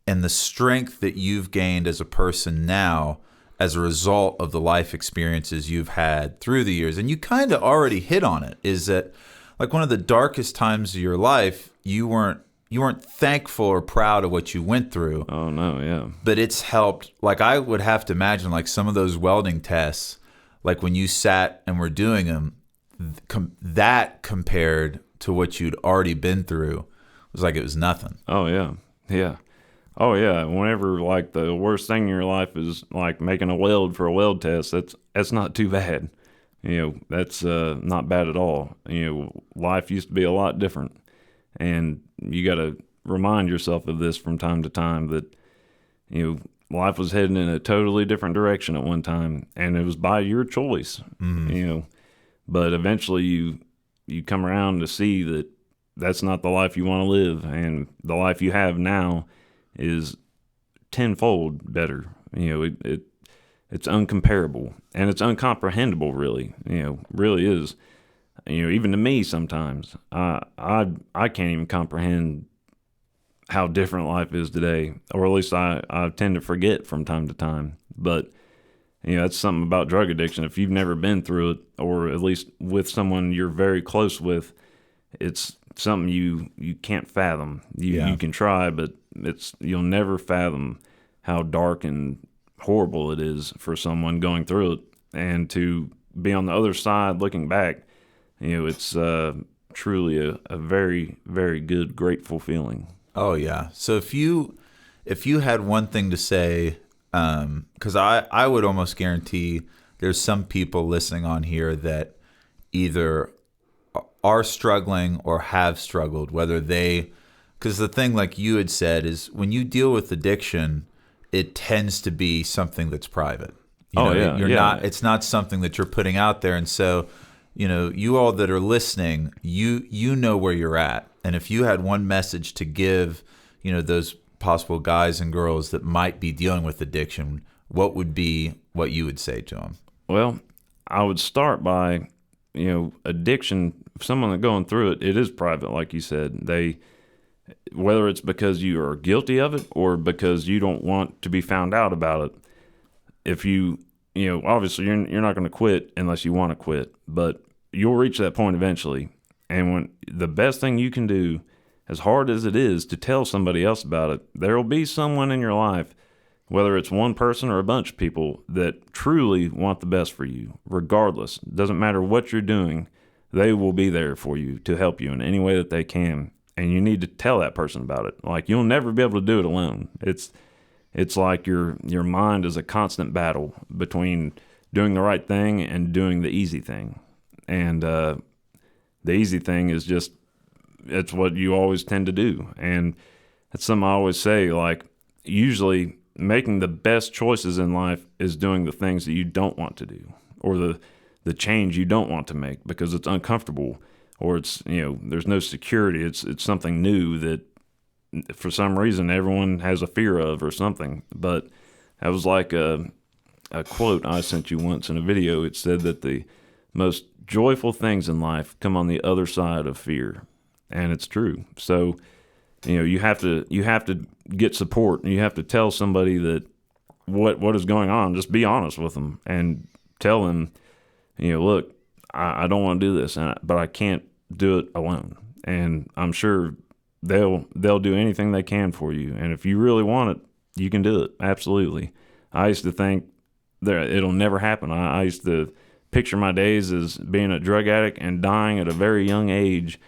and the strength that you've gained as a person now as a result of the life experiences you've had through the years. And you kind of already hit on it, is that like one of the darkest times of your life, you weren't thankful or proud of what you went through. Oh, no, yeah. But it's helped. Like, I would have to imagine, like, some of those welding tests, like when you sat and were doing them, that compared to what you'd already been through was like it was nothing. Oh, yeah. Yeah. Oh, yeah. Whenever, like, the worst thing in your life is, like, making a weld for a weld test, that's not too bad. That's not bad at all. Life used to be a lot different. And you got to remind yourself of this from time to time, that, life was heading in a totally different direction at one time, and it was by your choice. Mm-hmm. But eventually you come around to see that that's not the life you want to live, and the life you have now is tenfold better. It's uncomparable, and it's uncomprehendable, really. Really is. Even to me sometimes, I can't even comprehend how different life is today, or at least I tend to forget from time to time. But that's something about drug addiction. If you've never been through it, or at least with someone you're very close with, it's something you can't fathom. You can try, but you'll never fathom how dark and horrible it is for someone going through it, and to be on the other side looking back. It's truly a very, very good, grateful feeling. Oh yeah. So if you had one thing to say, because I would almost guarantee there's some people listening on here that either are struggling or have struggled, because the thing, like you had said, is when you deal with addiction, it tends to be something that's private. You're not. It's not something that you're putting out there, and so you all that are listening, you know where you're at. And if you had one message to give, those possible guys and girls that might be dealing with addiction, what would be what you would say to them? Well, I would start by, addiction, someone that's going through it, it is private, like you said. Whether it's because you are guilty of it or because you don't want to be found out about it, if obviously you're not going to quit unless you want to quit, but you'll reach that point eventually. And when the best thing you can do, as hard as it is to tell somebody else about it, there will be someone in your life, whether it's one person or a bunch of people, that truly want the best for you, regardless. It doesn't matter what you're doing, they will be there for you to help you in any way that they can. And you need to tell that person about it. Like, you'll never be able to do it alone. It's like your mind is a constant battle between doing the right thing and doing the easy thing. And the easy thing is just, it's what you always tend to do. And that's something I always say, like, usually making the best choices in life is doing the things that you don't want to do, or the change you don't want to make because it's uncomfortable, or it's, there's no security. It's something new that for some reason everyone has a fear of or something. But that was like a quote I sent you once in a video. It said that the most joyful things in life come on the other side of fear. And it's true. So, you have to get support, and you have to tell somebody that what is going on. Just be honest with them and tell them, look, I don't want to do this, but I can't do it alone. And I'm sure they'll do anything they can for you. And if you really want it, you can do it. Absolutely. I used to think that it'll never happen. I used to picture my days as being a drug addict and dying at a very young age.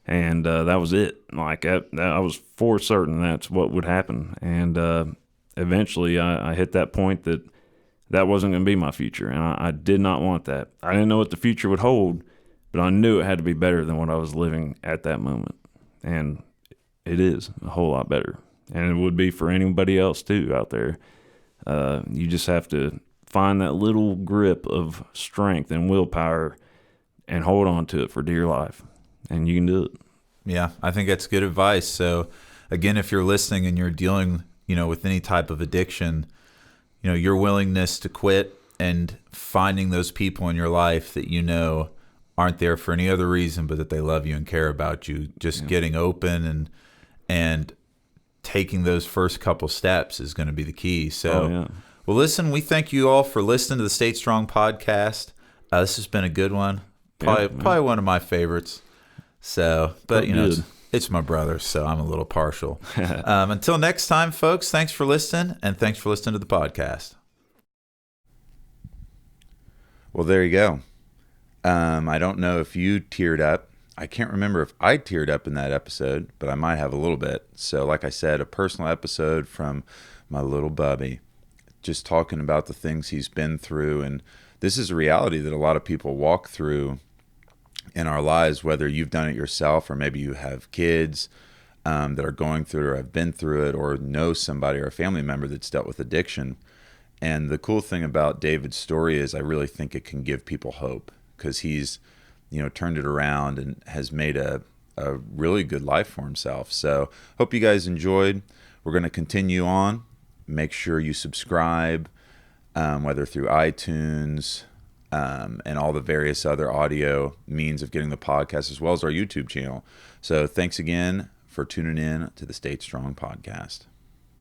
And that was it. Like, I was for certain that's what would happen. And eventually I hit that point that wasn't going to be my future. And I did not want that. I didn't know what the future would hold, but I knew it had to be better than what I was living at that moment. And it is a whole lot better. And it would be for anybody else too out there. You just have to find that little grip of strength and willpower and hold on to it for dear life. And you can do it. Yeah, I think that's good advice. So, again, if you're listening and you're dealing, with any type of addiction, your willingness to quit and finding those people in your life that aren't there for any other reason but that they love you and care about you, just getting open and taking those first couple steps is going to be the key. So, Well, listen, we thank you all for listening to the State Strong podcast. This has been a good one. Probably one of my favorites. So, but it's my brother, so I'm a little partial. Until next time, folks, thanks for listening, and thanks for listening to the podcast. Well, there you go. I don't know if you teared up. I can't remember if I teared up in that episode, but I might have a little bit. So, like I said, a personal episode from my little bubby, just talking about the things he's been through. And this is a reality that a lot of people walk through in our lives, whether you've done it yourself or maybe you have kids that are going through it or have been through it or know somebody or a family member that's dealt with addiction. And the cool thing about David's story is I really think it can give people hope, because he's turned it around and has made a really good life for himself. So hope you guys enjoyed. We're going to continue on. Make sure you subscribe, whether through iTunes, and all the various other audio means of getting the podcast, as well as our YouTube channel. So thanks again for tuning in to the State Strong podcast.